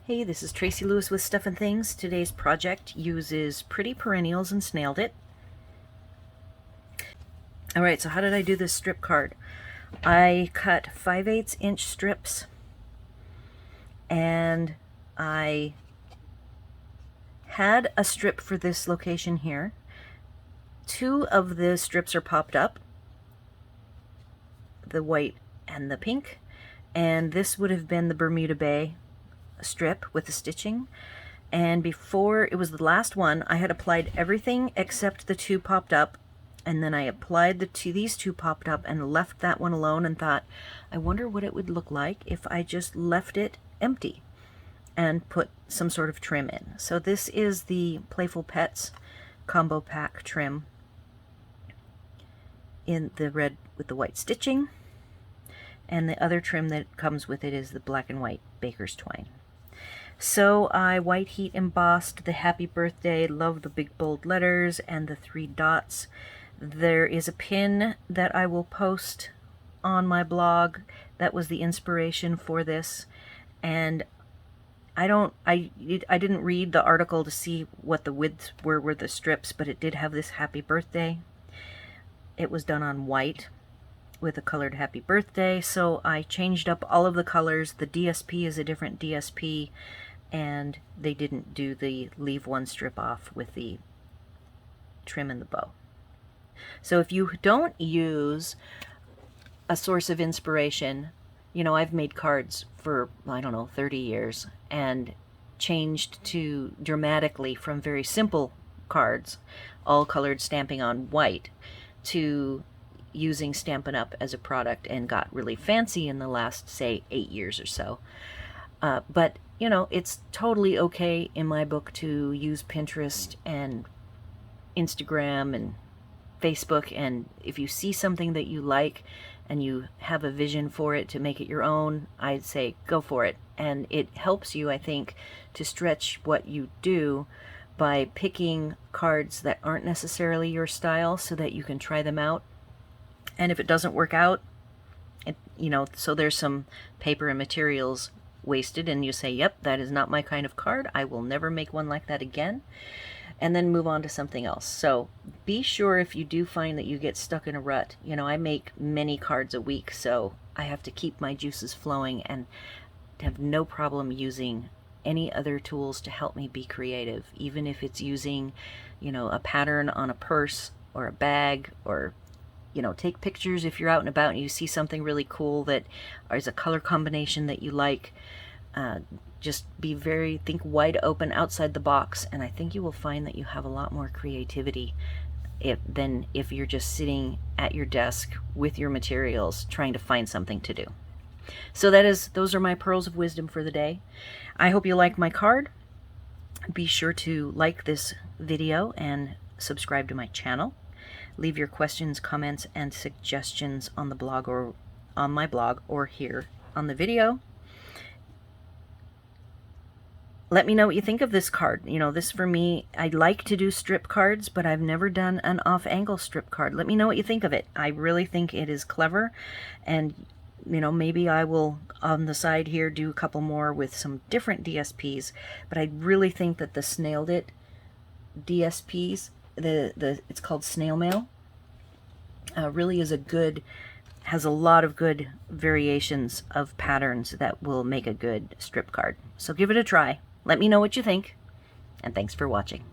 Hey, this is Tracy Lewis with Stuff and Things. Today's project uses pretty perennials and snailed it. Alright, so how did I do this strip card? I cut 5/8 inch strips and I had a strip for this location here. 2 of the strips are popped up, the white and the pink, and this would have been the Bermuda Bay strip with the stitching. And before it was the last one, I had applied everything except the 2 popped up, and then I applied these 2 popped up and left that one alone and thought, I wonder what it would look like if I just left it empty and put some sort of trim in. So this is the Playful Pets combo pack trim in the red with the white stitching, and the other trim that comes with it is the black and white baker's twine. So I white heat embossed the happy birthday, love the big bold letters, and the 3 dots. There is a pin that I will post on my blog that was the inspiration for this, and I didn't read the article to see what the widths were the strips, but it did have this happy birthday. It was done on white with a colored happy birthday, so I changed up all of the colors. The DSP is a different DSP, and they didn't do the leave one strip off with the trim and the bow. So if you don't use a source of inspiration, you know, I've made cards for, I don't know, 30 years and changed to dramatically from very simple cards, all colored stamping on white, to using Stampin' Up as a product, and got really fancy in the last, say, 8 years or so. But, you know, it's totally okay in my book to use Pinterest and Instagram and Facebook, and if you see something that you like and you have a vision for it to make it your own, I'd say go for it. And it helps you, I think, to stretch what you do by picking cards that aren't necessarily your style so that you can try them out. And if it doesn't work out, you know, so there's some paper and materials wasted, and you say, yep, that is not my kind of card, I will never make one like that again, and then move on to something else. So be sure, if you do find that you get stuck in a rut, you know, I make many cards a week, so I have to keep my juices flowing and have no problem using any other tools to help me be creative, even if it's using, you know, a pattern on a purse or a bag, or, you know, take pictures if you're out and about and you see something really cool that is a color combination that you like. Just think wide open, outside the box, and I think you will find that you have a lot more creativity than if you're just sitting at your desk with your materials trying to find something to do. So those are my pearls of wisdom for the day. I hope you like my card. Be sure to like this video and subscribe to my channel. Leave your questions, comments, and suggestions on the blog, or on my blog, or here on the video. Let me know what you think of this card. You know, this for me, I like to do strip cards, but I've never done an off-angle strip card. Let me know what you think of it. I really think it is clever, and, you know, maybe I will, on the side here, do a couple more with some different DSPs, but I really think that the Snailed It DSPs, it's called Snail Mail, really is has a lot of good variations of patterns that will make a good strip card. So give it a try. Let me know what you think, and thanks for watching.